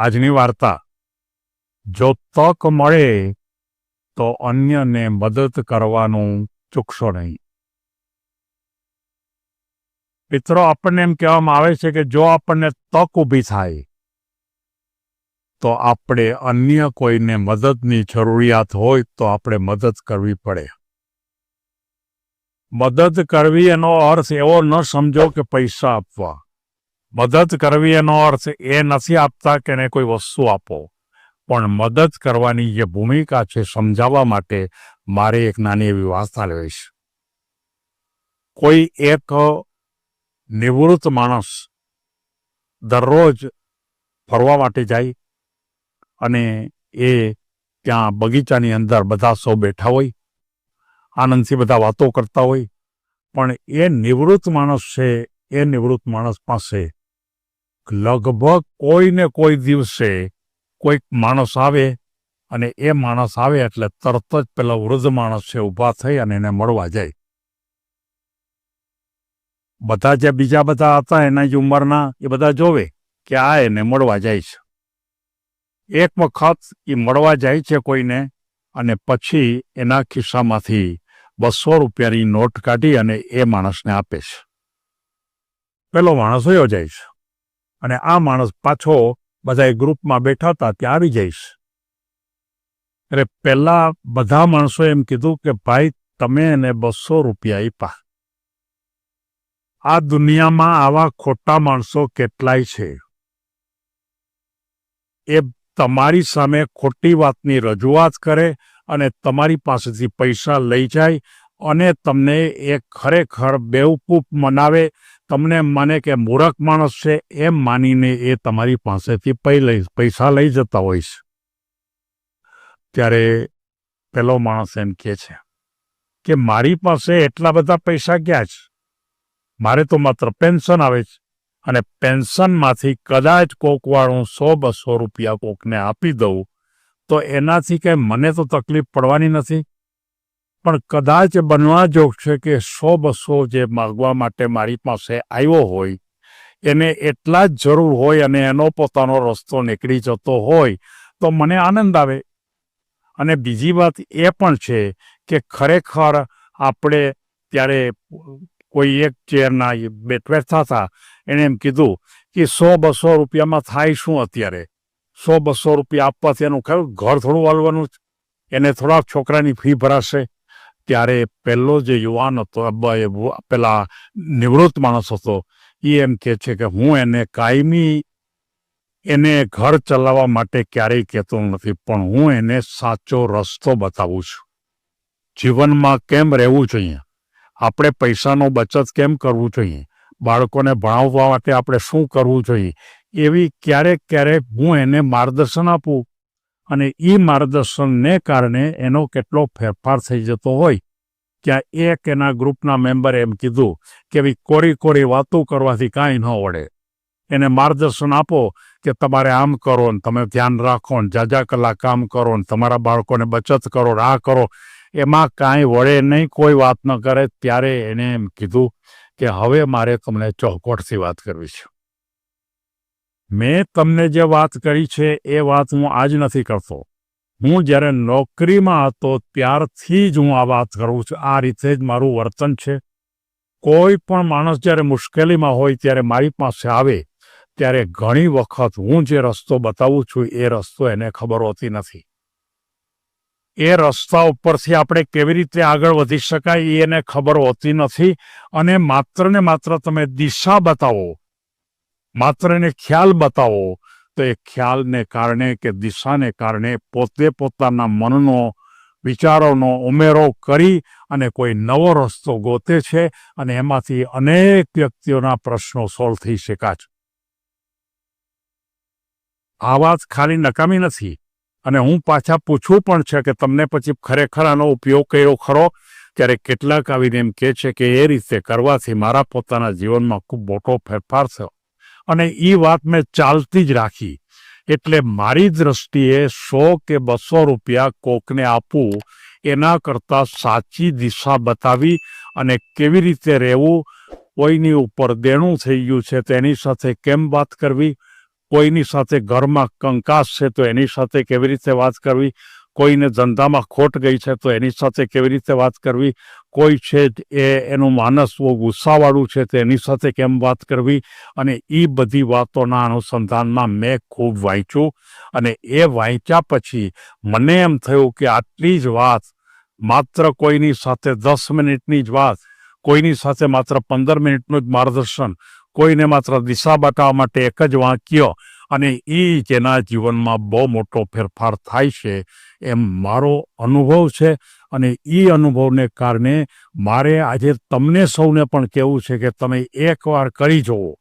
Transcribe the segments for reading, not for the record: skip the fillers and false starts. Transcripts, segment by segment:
આજની વાર્તા, જો તક મળે તો અન્યને મદદ કરવાનું ચૂકશો નહીં. મિત્રો, આપણને એમ કહેવામાં આવે છે કે જો આપણને તક ઊભી થાય તો આપણે અન્ય કોઈને મદદની જરૂરિયાત હોય તો આપણે મદદ કરવી પડે. મદદ કરવી એનો અર્થ એવો ન સમજો કે પૈસા આપવા. મદદ કરવી એનો અર્થ એ નથી આપતા કે એને કોઈ વસ્તુ આપો, પણ મદદ કરવાની જે ભૂમિકા છે સમજાવવા માટે મારે એક નાની એવી વાર્તા લેવીશ. કોઈ એક નિવૃત્ત માણસ દરરોજ ફરવા માટે જાય અને એ ત્યાં બગીચાની અંદર બધા સૌ બેઠા હોય, આનંદથી બધા વાતો કરતા હોય, પણ એ નિવૃત્ત માણસ છે, એ નિવૃત્ત માણસ પાસે લગભગ કોઈને કોઈ દિવસે કોઈક માણસ આવે અને એ માણસ આવે એટલે તરત જ પેલા વૃદ્ધ માણસ છે ઊભા થઈ અને એને મળવા જાય. બધા જે બીજા બધા હતા એના જ ઉંમરના એ બધા જોવે કે આ એને મળવા જાય છે. એક વખત એ મળવા જાય છે કોઈને અને પછી એના ખિસ્સામાંથી 200 રૂપિયાની નોટ કાઢી અને એ માણસને આપે છે. પેલો માણસ વયો જાય છે અને આ માણસ પાછો બધા ગ્રુપમાં બેઠા હતા ત્યાં આવી જાય છે. એટલે પહેલા બધા માણસો એમ કીધું કે ભાઈ, તમે એને 200 રૂપિયા આપ્યા. આ દુનિયામાં આવા ખોટા માણસો કેટલાય છે. એ તમારી સામે ખોટી વાતની રજૂઆત કરે અને તમારી પાસેથી પૈસા લઈ જાય અને તમને એ ખરેખર બેવકૂફ મનાવે, તમને માને કે મૂર્ખ માણસ છે એમ માનીને એ તમારી પાસેથી પૈસા લઈ જતા હોય છે. ત્યારે પેલો માણસ એમ કહે છે કે મારી પાસે એટલા બધા પૈસા ક્યાં છે? મારે તો માત્ર પેન્શન આવે છે અને પેન્શનમાંથી કદાચ કોકવાળું 100-200 રૂપિયા કોકને આપી દઉં તો એનાથી કંઈ મને તો તકલીફ પડવાની નથી. પણ કદાચ બનવા જોગ છે કે 100-200 જે માગવા માટે મારી પાસે આવ્યો હોય એને એટલા જ જરૂર હોય અને એનો પોતાનો રસ્તો નીકળી જતો હોય તો મને આનંદ આવે. અને બીજી વાત એ પણ છે કે ખરેખર આપણે ત્યારે કોઈ એક ચેરના બેઠા હતા, એણે એમ કીધું કે 100-200 રૂપિયામાં થાય શું અત્યારે? 100-200 રૂપિયા આપવાથી એનું ખરું ઘર થોડું વાળવાનું જ, એને થોડાક છોકરાની ફી ભરાશે. ત્યારે પહેલો જે યુવાન હતો, પેલા નિવૃત્ત માણસ હતો, એ એમ કહે છે કે હું એને કાયમી એને ઘર ચલાવવા માટે ક્યારેય કહેતો નથી, પણ હું એને સાચો રસ્તો બતાવું છું. જીવનમાં કેમ રહેવું જોઈએ, આપણે પૈસાનો બચત કેમ કરવું જોઈએ, બાળકોને ભણાવવા માટે આપણે શું કરવું જોઈએ, એવી ક્યારેક હું એને માર્ગદર્શન આપું અને એ માર્ગદર્શનને કારણે એનો કેટલો ફેરફાર થઈ જતો હોય. ત્યાં એક એના ગ્રુપના મેમ્બરે એમ કીધું કે ભાઈ, કોરી વાતો કરવાથી કાંઈ ન વળે. એને માર્ગદર્શન આપો કે તમારે આમ કરો ને તમે ધ્યાન રાખો ને જાજા કલાક કામ કરો ને તમારા બાળકોને બચત કરો ને આ કરો, એમાં કાંઈ વળે નહીં, કોઈ વાત ન કરે. ત્યારે એને એમ કીધું કે હવે મારે તમને ચોખવટથી વાત કરવી છે. મેં તમને જે વાત કરી છે એ વાત હું આજ નથી કરતો. હું જ્યારે નોકરીમાં હતો ત્યારથી જ હું આ વાત કરું છું. આ રીતે જ મારું વર્તન છે. કોઈ પણ માણસ જ્યારે મુશ્કેલીમાં હોય ત્યારે મારી પાસે આવે ત્યારે ઘણી વખત હું જે રસ્તો બતાવું છું એ રસ્તો એને ખબર હોતી નથી. એ રસ્તા ઉપરથી આપણે કેવી રીતે આગળ વધી શકાય એ એને ખબર હોતી નથી. અને માત્ર ને માત્ર તમે દિશા બતાવો, માત્ર એને ખ્યાલ બતાવો, તો એ ખ્યાલને કારણે કે દિશાને કારણે પોતે પોતાના મનનો વિચારોનો ઉમેરો કરી અને કોઈ નવો રસ્તો ગોતે છે અને એમાંથી અનેક વ્યક્તિઓના પ્રશ્નો સોલ્વ થઈ શક્યા છે. આ વાત ખાલી નકામી નથી. અને હું પાછા પૂછવું પણ છે કે તમને પછી ખરેખર આનો ઉપયોગ કર્યો ખરો? ત્યારે કેટલાક આવીને એમ કહે છે કે એ રીતે કરવાથી મારા પોતાના જીવનમાં ખૂબ મોટો ફેરફાર થયો અને એ વાત મેં ચાલતી જ રાખી. એટલે મારી દ્રષ્ટિએ 100 કે 200 રૂપિયા કોકને આપવું એના કરતાં સાચી દિશા બતાવી અને કેવી રીતે રહેવું, કોઈની ઉપર દેણું થઈ ગયું છે તેની સાથે કેમ વાત કરવી, કોઈની સાથે ઘરમાં કંકાસ છે તો એની સાથે કેવી રીતે વાત કરવી, કોઈને ધંધામાં ખોટ ગઈ છે તો એની સાથે કેવી રીતે વાત કરવી, કોઈ છે એનું માનસ બહુ ગુસ્સાવાળું છે તો એની સાથે કેમ વાત કરવી, અને એ બધી વાતોના અનુસંધાનમાં મેં ખૂબ વાંચ્યું. અને એ વાંચ્યા પછી મને એમ થયું કે આટલી જ વાત, માત્ર કોઈની સાથે 10 મિનિટની જ વાત, કોઈની સાથે માત્ર 15 મિનિટનું જ માર્ગદર્શન, કોઈને માત્ર દિશા બતાવવા માટે એક જ વાક્ય, અને એ જેના જીવનમાં બહુ મોટો ફેરફાર થાય છે એમ મારો અનુભવ છે. અને એ અનુભવને કારણે મારે આજે તમને સૌને પણ કહેવું છે કે તમે એકવાર કરી જુઓ.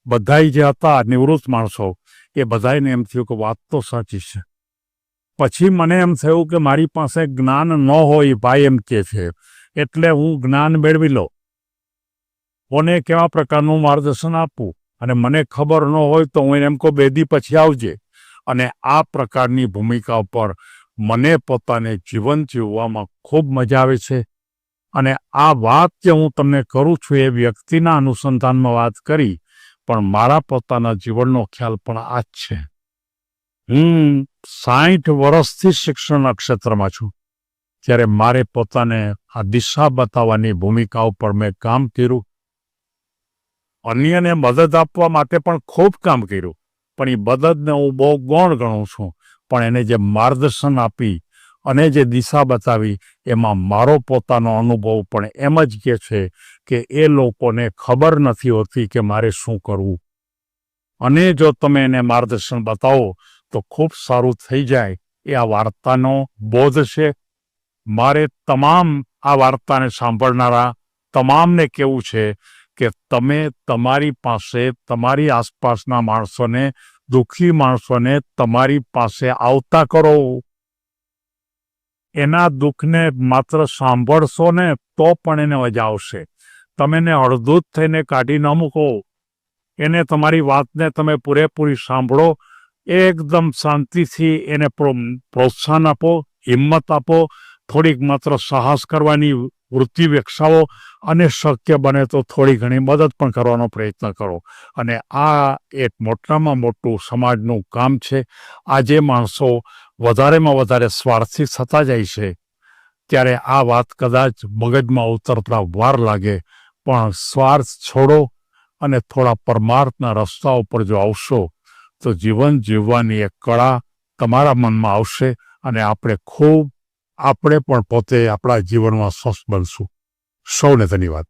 બધાય જે હતા નિવૃત્ત માણસો, એ બધાને એમ થયું કે વાત તો સાચી છે. પછી મને એમ થયું કે મારી પાસે જ્ઞાન ન હોય, ભાઈ એમ કહે છે, એટલે હું જ્ઞાન મેળવી લઉં, કોને કેવા પ્રકારનું માર્ગદર્શન આપવું, અને મને ખબર ન હોય તો હું એમ કહું 2 દી પછી આવજે. અને આ પ્રકારની ભૂમિકા પર મને પોતાને જીવન જીવવામાં ખૂબ મજા આવે છે. અને આ વાત જે હું તમને કરું છું એ વ્યક્તિના અનુસંધાનમાં વાત કરી, પણ મારા પોતાના જીવનનો ખ્યાલ પણ આ જ છે. હું 60 વર્ષથી શિક્ષણના ક્ષેત્રમાં છું, ત્યારે મારે પોતાને આ દિશા બતાવવાની ભૂમિકા ઉપર મેં કામ કર્યું. અન્યને મદદ આપવા માટે પણ ખૂબ કામ કર્યું, પણ એ મદદને હું બહુ ગૌણ ગણું છું. પણ એને જે માર્ગદર્શન આપી અને જે દિશા બતાવી, એમાં મારો પોતાનો અનુભવ પણ એમ જ કહે છે કે એ લોકોને ખબર નથી હોતી કે મારે શું કરવું. અને જો તમે એને માર્ગદર્શન બતાવો તો ખૂબ સારું થઈ જાય. એ આ વાર્તાનો બોધ છે. મારે તમામ આ વાર્તાને સાંભળનારા તમામને કહેવું છે કે તમે તમારી પાસે, તમારી આસપાસના માણસોને, દુઃખી માણસોને તમારી પાસે આવતા કરો. એના દુઃખને માત્ર સાંભળશો ને તો પણ એને મજા આવશે. તમે એને અડધૂત થઈને કાઢી ન મૂકો. એને તમારી વાતને તમે પૂરેપૂરી સાંભળો, એકદમ શાંતિથી એને પ્રોત્સાહન આપો, હિંમત આપો, થોડીક માત્ર સાહસ કરવાની વૃત્તિ વિકસાવો, અને શક્ય બને તો થોડી ઘણી મદદ પણ કરવાનો પ્રયત્ન કરો. અને આ એક મોટામાં મોટું સમાજનું કામ છે. આજે માણસો વધારેમાં વધારે સ્વાર્થી થતા જાય છે, ત્યારે આ વાત કદાચ મગજમાં ઉતરતા વાર લાગે, પણ સ્વાર્થ છોડો અને થોડા પરમાર્થના રસ્તા ઉપર જો આવશો તો જીવન જીવવાની એક કળા તમારા મનમાં આવશે, અને આપણે પણ પોતે આપણા જીવનમાં સ્વસ્થ બનશું. સૌને ધન્યવાદ.